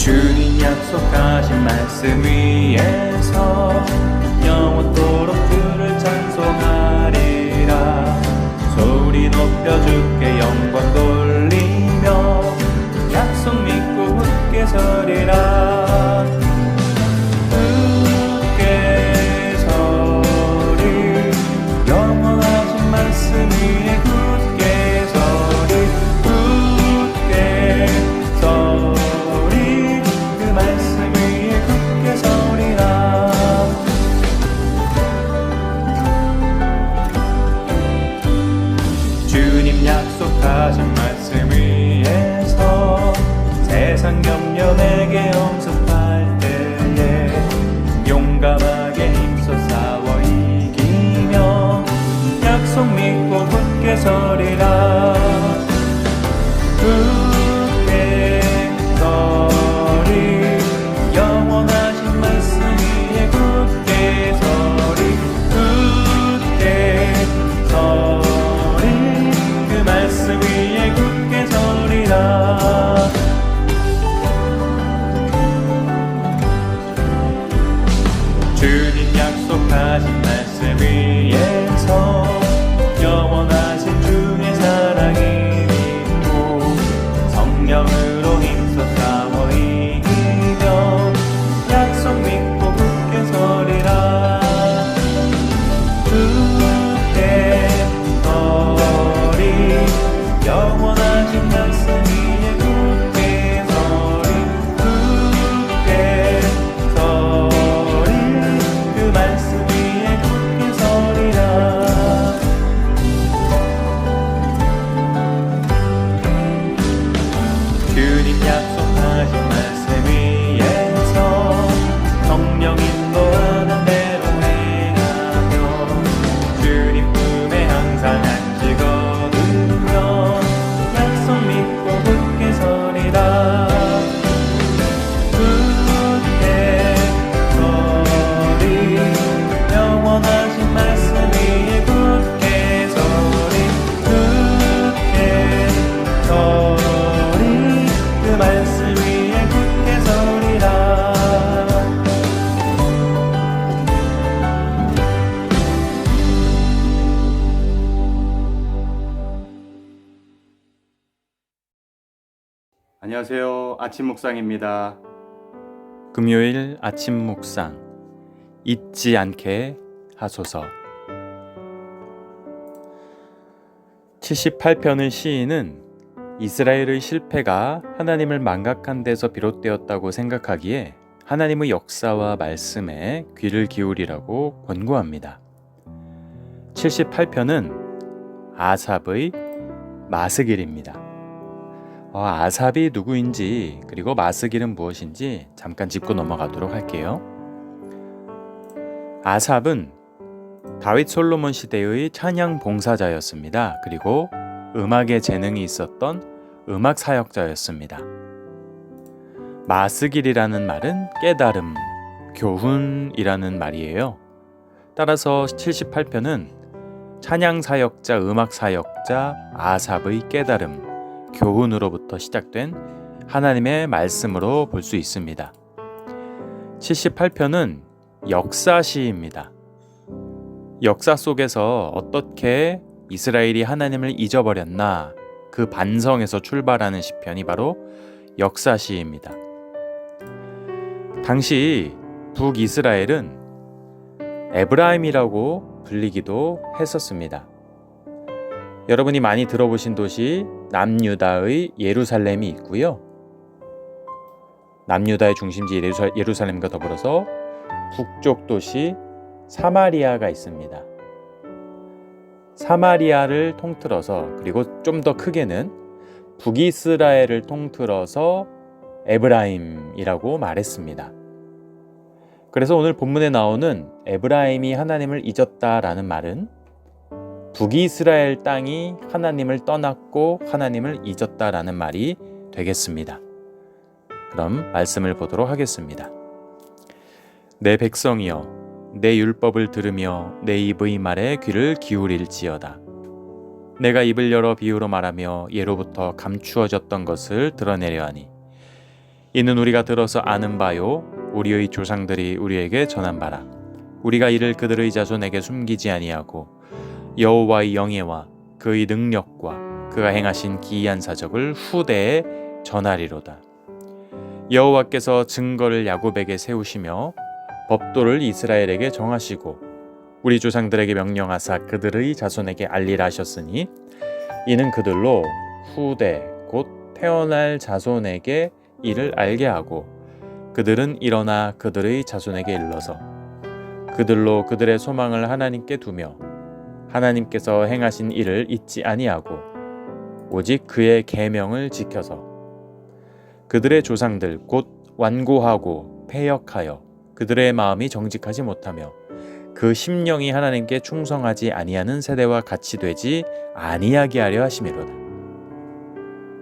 주님 약속하신 말씀 위에서 영원토록 주를 찬송하리라. 소리 높여 주께 영광 돌리며 약속 믿고 굳게 서리라. 굳게 서리 영원하신 말씀 위에 굳게 서리. 굳게 서리 그 말씀 위에 굳게 서리라. 주님 약속하신 말씀 위에서 세상 염려 내게 엄습할 때에 용감하게 힘써 싸워 이기며 약속 믿고 굳게 서리라. 굳게 서리 영원하신 말씀 위에 굳게 서리. 굳게 서리 그 말씀 위에 굳게 서리라. 주님 약속하신 말씀 위에서 영원하신 주의 사랑이 믿고 성령으로 힘써 싸워 이기며 약속 믿고 굳게 서리라. 굳게 서리 영원하신 말씀 위에 굳게 서리. 굳게 서리 그 말씀 위에 굳게 서리라. 주님 약속하신 말씀 위에서 성령 인도하는 대로 행하며 주님 품에 항상 안지 거두며 약속 믿고 굳게 서리라. 굳게 서리 영원하신 말씀 위에 굳게 서리. 굳게 서리 그 말씀 위에 굳게 서리라. 안녕하세요. 아침 묵상입니다. 금요일 아침 묵상 잊지 않게 하소서. 78편의 시인은 이스라엘의 실패가 하나님을 망각한 데서 비롯되었다고 생각하기에 하나님의 역사와 말씀에 귀를 기울이라고 권고합니다. 78편은 아삽의 마스길입니다. 아삽이 누구인지 그리고 마스길은 무엇인지 잠깐 짚고 넘어가도록 할게요. 아삽은 다윗 솔로몬 시대의 찬양 봉사자였습니다. 그리고 음악에 재능이 있었던 음악 사역자였습니다. 마스길이라는 말은 깨달음, 교훈이라는 말이에요. 따라서 78편은 찬양 사역자, 음악 사역자 아삽의 깨달음, 교훈으로부터 시작된 하나님의 말씀으로 볼 수 있습니다. 78편은 역사시입니다. 역사 속에서 어떻게 이스라엘이 하나님을 잊어버렸나 그 반성에서 출발하는 시편이 바로 역사시입니다. 당시 북이스라엘은 에브라임이라고 불리기도 했었습니다. 여러분이 많이 들어보신 도시 남유다의 예루살렘이 있고요. 남유다의 중심지 예루살렘과 더불어서 북쪽 도시 사마리아가 있습니다. 사마리아를 통틀어서 그리고 좀 더 크게는 북이스라엘을 통틀어서 에브라임이라고 말했습니다. 그래서 오늘 본문에 나오는 에브라임이 하나님을 잊었다라는 말은 북이스라엘 땅이 하나님을 떠났고 하나님을 잊었다라는 말이 되겠습니다. 그럼 말씀을 보도록 하겠습니다. 내 백성이여, 내 율법을 들으며 내 입의 말에 귀를 기울일지어다. 내가 입을 열어 비유로 말하며 예로부터 감추어졌던 것을 드러내려 하니 이는 우리가 들어서 아는 바요 우리의 조상들이 우리에게 전한 바라. 우리가 이를 그들의 자손에게 숨기지 아니하고 여호와의 영예와 그의 능력과 그가 행하신 기이한 사적을 후대에 전하리로다. 여호와께서 증거를 야곱에게 세우시며 법도를 이스라엘에게 정하시고 우리 조상들에게 명령하사 그들의 자손에게 알리라 하셨으니 이는 그들로 후대 곧 태어날 자손에게 이를 알게 하고 그들은 일어나 그들의 자손에게 일러서 그들로 그들의 소망을 하나님께 두며 하나님께서 행하신 일을 잊지 아니하고 오직 그의 계명을 지켜서 그들의 조상들 곧 완고하고 패역하여 그들의 마음이 정직하지 못하며 그 심령이 하나님께 충성하지 아니하는 세대와 같이 되지 아니하게 하려 하심이로다.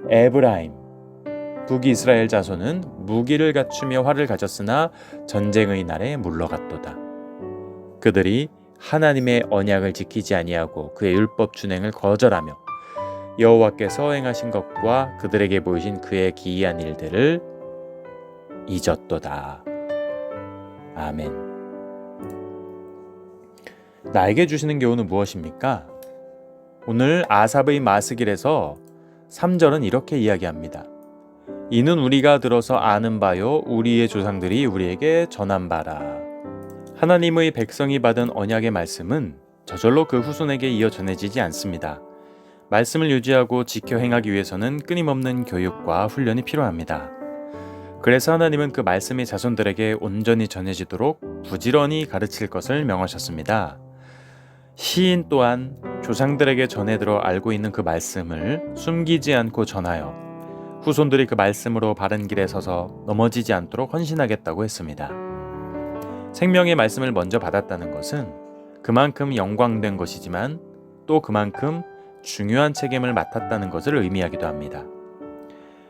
에브라임 북이스라엘 자손은 무기를 갖추며 활을 가졌으나 전쟁의 날에 물러갔도다. 그들이 하나님의 언약을 지키지 아니하고 그의 율법 준행을 거절하며 여호와께서 행하신 것과 그들에게 보이신 그의 기이한 일들을 잊었도다. 아멘. 나에게 주시는 교훈은 무엇입니까? 오늘 아삽의 마스길에서 3절은 이렇게 이야기합니다. 이는 우리가 들어서 아는 바요 우리의 조상들이 우리에게 전한 바라. 하나님의 백성이 받은 언약의 말씀은 저절로 그 후손에게 이어 전해지지 않습니다. 말씀을 유지하고 지켜 행하기 위해서는 끊임없는 교육과 훈련이 필요합니다. 그래서 하나님은 그 말씀이 자손들에게 온전히 전해지도록 부지런히 가르칠 것을 명하셨습니다. 시인 또한 조상들에게 전해들어 알고 있는 그 말씀을 숨기지 않고 전하여 후손들이 그 말씀으로 바른 길에 서서 넘어지지 않도록 헌신하겠다고 했습니다. 생명의 말씀을 먼저 받았다는 것은 그만큼 영광된 것이지만 또 그만큼 중요한 책임을 맡았다는 것을 의미하기도 합니다.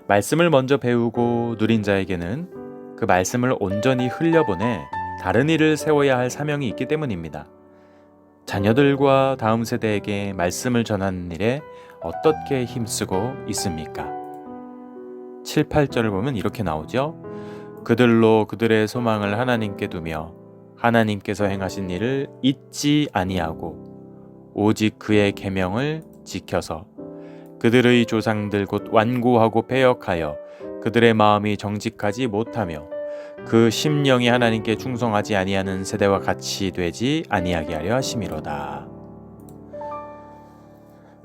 말씀을 먼저 배우고 누린 자에게는 그 말씀을 온전히 흘려보내 다른 일을 세워야 할 사명이 있기 때문입니다. 자녀들과 다음 세대에게 말씀을 전하는 일에 어떻게 힘쓰고 있습니까? 7, 8절을 보면 이렇게 나오죠. 그들로 그들의 소망을 하나님께 두며 하나님께서 행하신 일을 잊지 아니하고 오직 그의 계명을 지켜서 그들의 조상들 곧 완고하고 패역하여 그들의 마음이 정직하지 못하며 그 심령이 하나님께 충성하지 아니하는 세대와 같이 되지 아니하게 하려 하심이로다.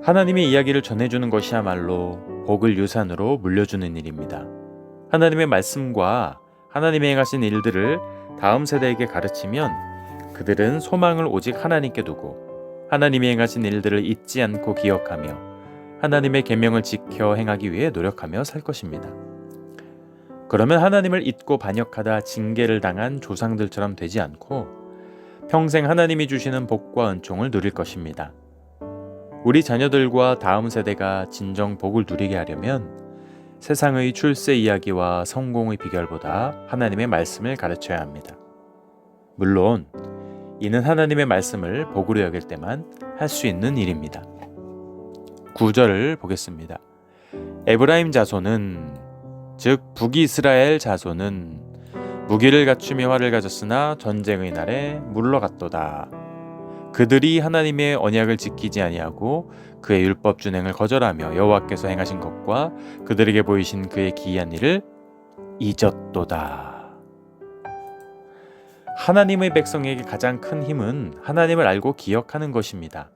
하나님의 이야기를 전해주는 것이야말로 복을 유산으로 물려주는 일입니다. 하나님의 말씀과 하나님의 행하신 일들을 다음 세대에게 가르치면 그들은 소망을 오직 하나님께 두고 하나님이 행하신 일들을 잊지 않고 기억하며 하나님의 계명을 지켜 행하기 위해 노력하며 살 것입니다. 그러면 하나님을 잊고 반역하다 징계를 당한 조상들처럼 되지 않고 평생 하나님이 주시는 복과 은총을 누릴 것입니다. 우리 자녀들과 다음 세대가 진정 복을 누리게 하려면 세상의 출세 이야기와 성공의 비결보다 하나님의 말씀을 가르쳐야 합니다. 물론 이는 하나님의 말씀을 복으로 여길 때만 할 수 있는 일입니다. 9절을 보겠습니다. 에브라임 자손은 즉 북이스라엘 자손은 무기를 갖추며 활을 가졌으나 전쟁의 날에 물러갔도다. 그들이 하나님의 언약을 지키지 아니하고 그의 율법 준행을 거절하며 여호와께서 행하신 것과 그들에게 보이신 그의 기이한 일을 잊었도다. 하나님의 백성에게 가장 큰 힘은 하나님을 알고 기억하는 것입니다.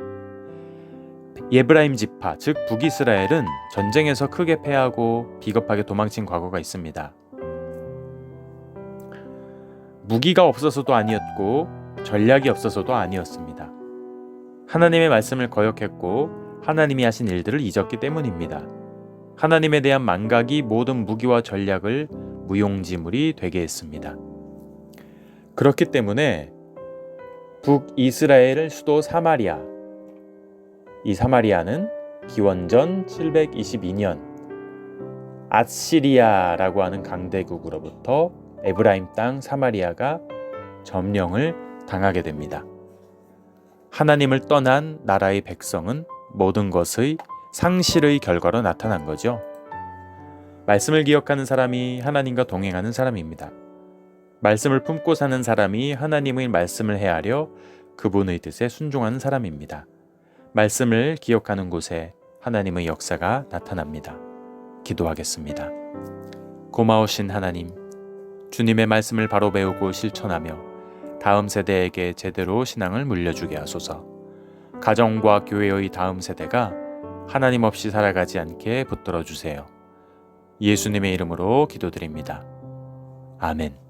에브라임 지파, 즉 북이스라엘은 전쟁에서 크게 패하고 비겁하게 도망친 과거가 있습니다. 무기가 없어서도 아니었고 전략이 없어서도 아니었습니다. 하나님의 말씀을 거역했고 하나님이 하신 일들을 잊었기 때문입니다. 하나님에 대한 망각이 모든 무기와 전략을 무용지물이 되게 했습니다. 그렇기 때문에 북이스라엘의 수도 사마리아, 이 사마리아는 기원전 722년 아시리아라고 하는 강대국으로부터 에브라임 땅 사마리아가 점령을 당하게 됩니다. 하나님을 떠난 나라의 백성은 모든 것의 상실의 결과로 나타난 거죠. 말씀을 기억하는 사람이 하나님과 동행하는 사람입니다. 말씀을 품고 사는 사람이 하나님의 말씀을 헤아려 그분의 뜻에 순종하는 사람입니다. 말씀을 기억하는 곳에 하나님의 역사가 나타납니다. 기도하겠습니다. 고마우신 하나님, 주님의 말씀을 바로 배우고 실천하며 다음 세대에게 제대로 신앙을 물려주게 하소서. 가정과 교회의 다음 세대가 하나님 없이 살아가지 않게 붙들어 주세요. 예수님의 이름으로 기도드립니다. 아멘.